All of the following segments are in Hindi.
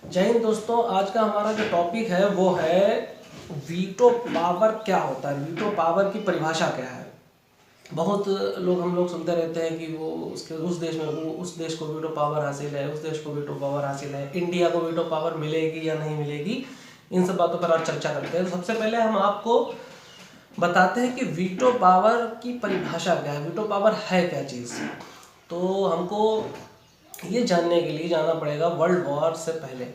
जय हिंद दोस्तों। आज का हमारा जो टॉपिक है वो है वीटो पावर क्या होता है, वीटो पावर की परिभाषा क्या है। बहुत लोग हम लोग सुनते रहते हैं कि वो उसके उस देश में वो उस देश को वीटो पावर हासिल है, उस देश को वीटो पावर हासिल है, इंडिया को वीटो पावर मिलेगी या नहीं मिलेगी, इन सब बातों पर आज चर्चा करते हैं। तो सबसे पहले हम आपको बताते हैं कि वीटो पावर की परिभाषा क्या है, वीटो पावर है क्या चीज़। तो हमको ये जानने के लिए जाना पड़ेगा वर्ल्ड वॉर से पहले।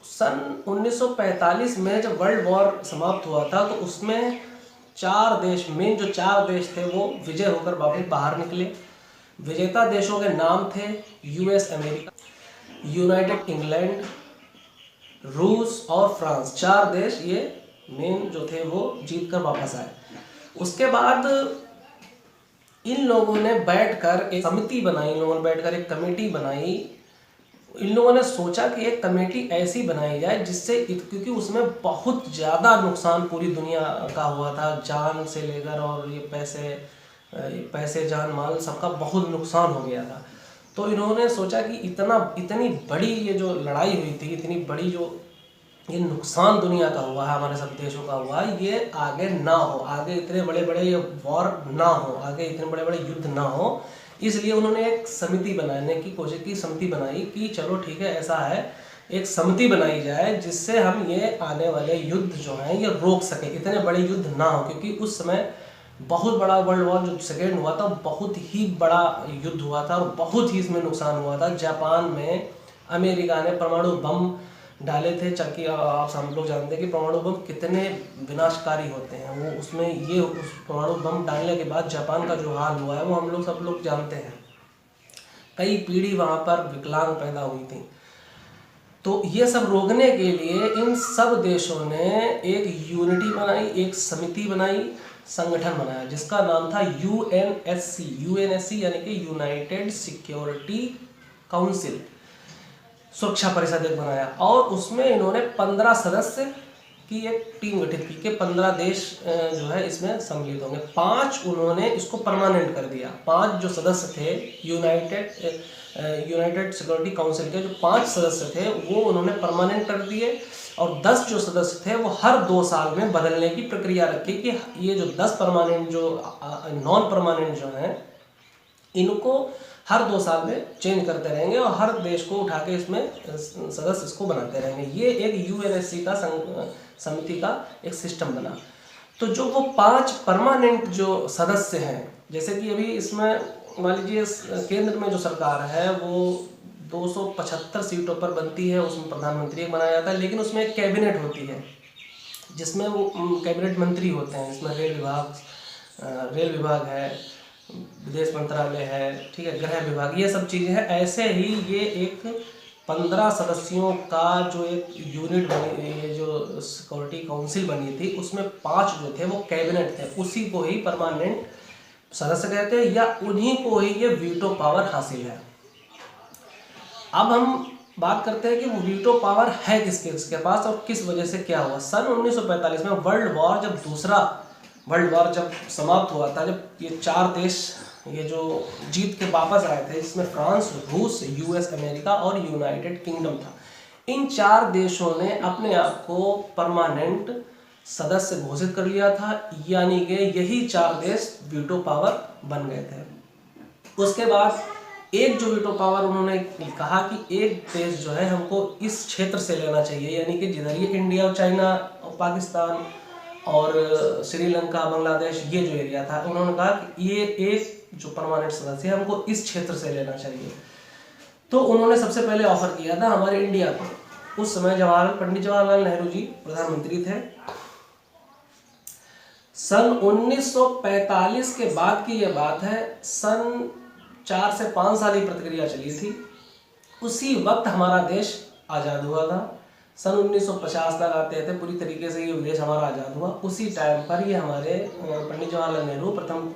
सन 1945 में जब वर्ल्ड वॉर समाप्त हुआ था तो उसमें जो चार देश थे वो विजय होकर वापस बाहर निकले। विजेता देशों के नाम थे यूएस अमेरिका, यूनाइटेड इंग्लैंड, रूस और फ्रांस। चार देश ये मेन जो थे वो जीत कर वापस आए। उसके बाद इन लोगों ने बैठकर एक समिति बनाई, इन लोगों ने बैठकर एक कमेटी बनाई। इन लोगों ने सोचा कि एक कमेटी ऐसी बनाई जाए जिससे, क्योंकि उसमें बहुत ज़्यादा नुकसान पूरी दुनिया का हुआ था, जान से लेकर और ये पैसे जान माल सबका बहुत नुकसान हो गया था। तो इन्होंने सोचा कि इतनी बड़ी ये जो लड़ाई हुई थी, इतनी बड़ी जो ये नुकसान दुनिया का हुआ है, हमारे सब देशों का हुआ है, ये आगे ना हो, आगे इतने बड़े बड़े ये वॉर ना हो, आगे इतने बड़े बड़े युद्ध ना हो। इसलिए उन्होंने एक समिति बनाने की कोशिश की, समिति बनाई कि चलो ठीक है, ऐसा है, एक समिति बनाई जाए जिससे हम ये आने वाले युद्ध जो हैं ये रोक सकें, इतने बड़े युद्ध ना हो। क्योंकि उस समय बहुत बड़ा वर्ल्ड वॉर जो सेकेंड हुआ था, बहुत ही बड़ा युद्ध हुआ था और बहुत ही इसमें नुकसान हुआ था। जापान में अमेरिका ने परमाणु बम डाले थे, चक्की आप सब लोग जानते हैं कि परमाणु बम कितने विनाशकारी होते हैं। वो उसमें ये उस परमाणु बम डालने के बाद जापान का जो हाल हुआ है वो हम लोग सब लोग जानते हैं। कई पीढ़ी वहाँ पर विकलांग पैदा हुई थी। तो ये सब रोकने के लिए इन सब देशों ने एक यूनिटी बनाई, एक समिति बनाई, संगठन बनाया जिसका नाम था यूएनएससी यानी कि यूनाइटेड सिक्योरिटी काउंसिल, सुरक्षा परिषद एक बनाया। और उसमें इन्होंने 15 सदस्य की एक टीम गठित की कि 15 देश जो है इसमें सम्मिलित होंगे। 5 उन्होंने इसको परमानेंट कर दिया। 5 जो सदस्य थे यूनाइटेड सिक्योरिटी काउंसिल के, जो 5 सदस्य थे वो उन्होंने परमानेंट कर दिए। और 10 जो सदस्य थे वो हर 2 साल में बदलने की प्रक्रिया रखी कि ये जो 10 परमानेंट, जो नॉन परमानेंट जो हैं, इनको हर 2 साल में चेंज करते रहेंगे और हर देश को उठा के इसमें सदस्य इसको बनाते रहेंगे। ये एक यूएनएससी का समिति का एक सिस्टम बना। तो जो वो 5 परमानेंट जो सदस्य हैं, जैसे कि अभी इसमें मान लीजिए केंद्र में जो सरकार है वो 275 सीटों पर बनती है, उसमें प्रधानमंत्री एक बनाया जाता है, लेकिन उसमें एक कैबिनेट होती है जिसमें वो कैबिनेट मंत्री होते हैं। इसमें रेल विभाग है, विदेश मंत्रालय है, ठीक है, गृह विभाग, ये सब चीज़ें हैं। ऐसे ही ये एक 15 सदस्यों का जो एक यूनिट बनी, ये जो सिक्योरिटी काउंसिल बनी थी, उसमें 5 जो थे वो कैबिनेट थे, उसी को ही परमानेंट सदस्य कहते हैं या उन्हीं को ही ये वीटो पावर हासिल है। अब हम बात करते हैं कि वो वीटो पावर है किसके पास और किस वजह से क्या हुआ। सन 1945 में दूसरा वर्ल्ड वॉर जब समाप्त हुआ था, जब ये 4 देश ये जो जीत के वापस आए थे, जिसमें फ्रांस, रूस, यूएस अमेरिका और यूनाइटेड किंगडम था, इन 4 देशों ने अपने आप को परमानेंट सदस्य घोषित कर लिया था, यानी कि यही 4 देश वीटो पावर बन गए थे। उसके बाद एक जो वीटो पावर उन्होंने कहा कि एक देश जो है हमको इस क्षेत्र से लेना चाहिए, यानी कि जिधर ये इंडिया और चाइना और पाकिस्तान और श्रीलंका, बांग्लादेश, ये जो एरिया था, उन्होंने कहा कि ये एक जो परमानेंट सदस्य है हमको इस क्षेत्र से लेना चाहिए। तो उन्होंने सबसे पहले ऑफर किया था हमारे इंडिया को। उस समय पंडित जवाहरलाल नेहरू जी प्रधानमंत्री थे। सन 1945 के बाद की यह बात है। सन 4 से 5 साल की प्रक्रिया चली थी। उसी वक्त हमारा देश आज़ाद हुआ था। सन 1950 तक आते थे पूरी तरीके से ये देश हमारा आज़ाद हुआ। उसी टाइम पर ये हमारे पंडित जवाहरलाल नेहरू प्रथम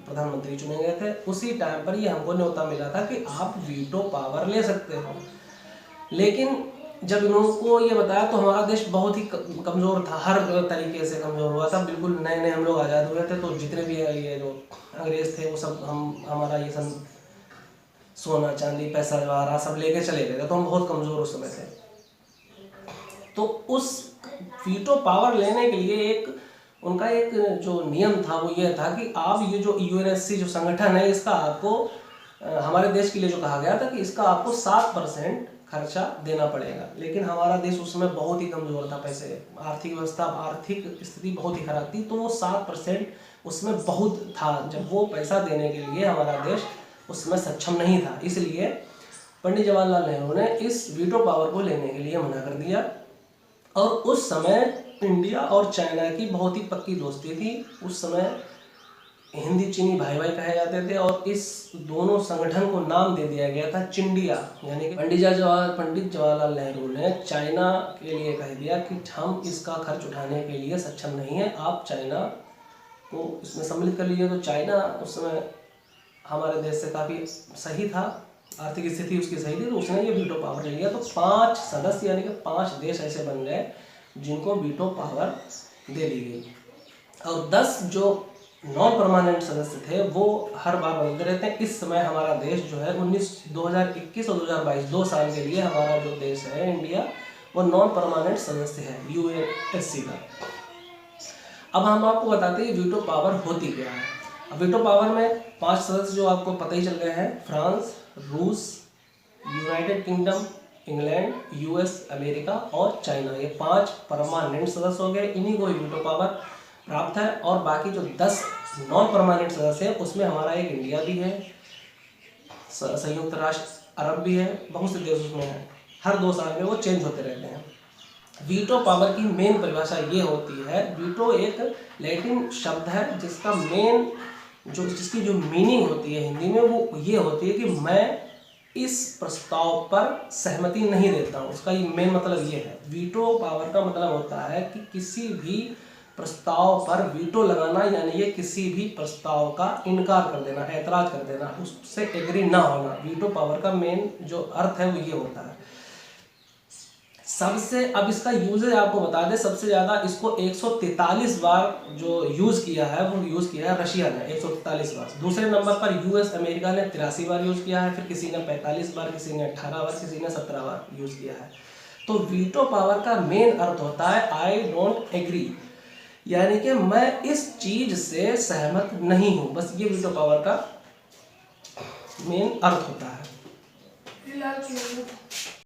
प्रधानमंत्री चुने गए थे। उसी टाइम पर ये हमको न्योता मिला था कि आप वीटो पावर ले सकते हो। लेकिन जब इनको ये बताया तो हमारा देश बहुत ही कमज़ोर था, हर तरीके से कमज़ोर हुआ था। बिल्कुल नए नए हम लोग आज़ाद हुए थे, तो जितने भी ये जो अंग्रेज़ थे वो सब हमारा ये सब सोना चांदी पैसा जवाहरात सब लेके चले गए थे, तो हम बहुत कमज़ोर उस समय थे। तो उस वीटो पावर लेने के लिए एक उनका एक जो नियम था वो ये था कि आप ये जो यूएनएससी जो संगठन है इसका आपको हमारे देश के लिए जो कहा गया था कि इसका आपको 7% खर्चा देना पड़ेगा। लेकिन हमारा देश उसमें बहुत ही कमजोर था, पैसे आर्थिक व्यवस्था आर्थिक स्थिति बहुत ही खराब थी, तो वो 7% उसमें बहुत था। जब वो पैसा देने के लिए हमारा देश उसमें सक्षम नहीं था, इसलिए पंडित जवाहरलाल नेहरू ने इस वीटो पावर को लेने के लिए मना कर दिया। और उस समय इंडिया और चाइना की बहुत ही पक्की दोस्ती थी। उस समय हिंदी चीनी भाई भाई कहे जाते थे और इस दोनों संगठन को नाम दे दिया गया था चिंडिया। यानी कि पंडित जवाहरलाल नेहरू ने चाइना के लिए कह दिया कि हम इसका खर्च उठाने के लिए सक्षम नहीं है, आप चाइना को इसमें सम्मिलित कर लीजिए। तो चाइना उस समय हमारे देश से काफ़ी सही था, आर्थिक स्थिति उसकी सही थी, तो उसने ये वीटो पावर ले लिया। तो 5 सदस्य यानी कि 5 देश ऐसे बन गए जिनको वीटो पावर दे दी गई। और 10 जो नॉन परमानेंट सदस्य थे वो हर बार बदलते रहते हैं। इस समय हमारा देश जो है 2021 और 2022 2 साल के लिए हमारा जो देश है इंडिया वो नॉन परमानेंट सदस्य है यूएनएससी का। अब हम आपको बताते हैं वीटो पावर होती क्या है। अब वीटो पावर में 5 सदस्य जो आपको पता ही चल गए हैं, फ्रांस, रूस, United kingdom, England, US, America और चाइना, ये 5 परमानेंट सदस्य हो गए। इन्हीं को वीटो पावर प्राप्त है। और बाकी जो 10 नॉन परमानेंट सदस्य हैं उसमें हमारा एक इंडिया भी है, संयुक्त राष्ट्र अरब भी है, बहुत से देश उसमें हैं। हर 2 साल में वो चेंज होते रहते हैं। वीटो पावर की मेन परिभाषा ये होती है, वीटो एक लैटिन शब्द है जिसका मेन जिसकी जो मीनिंग होती है हिंदी में वो ये होती है कि मैं इस प्रस्ताव पर सहमति नहीं देता हूँ। उसका ये मेन मतलब ये है। वीटो पावर का मतलब होता है कि किसी भी प्रस्ताव पर वीटो लगाना, यानी ये किसी भी प्रस्ताव का इनकार कर देना, ऐतराज कर देना, उससे एग्री ना होना। वीटो पावर का मेन जो अर्थ है वो ये होता है। सबसे अब इसका यूजेज आपको बता दें, सबसे ज़्यादा इसको 143 बार जो यूज़ किया है वो यूज़ किया है रशिया ने 143 बार। दूसरे नंबर पर यूएस अमेरिका ने 83 बार यूज़ किया है, फिर किसी ने 45 बार, किसी ने 18 बार, किसी ने 17 बार यूज़ किया है। तो वीटो पावर का मेन अर्थ होता है आई डोंट एग्री, यानी कि मैं इस चीज़ से सहमत नहीं हूँ। बस ये वीटो पावर का मेन अर्थ होता है।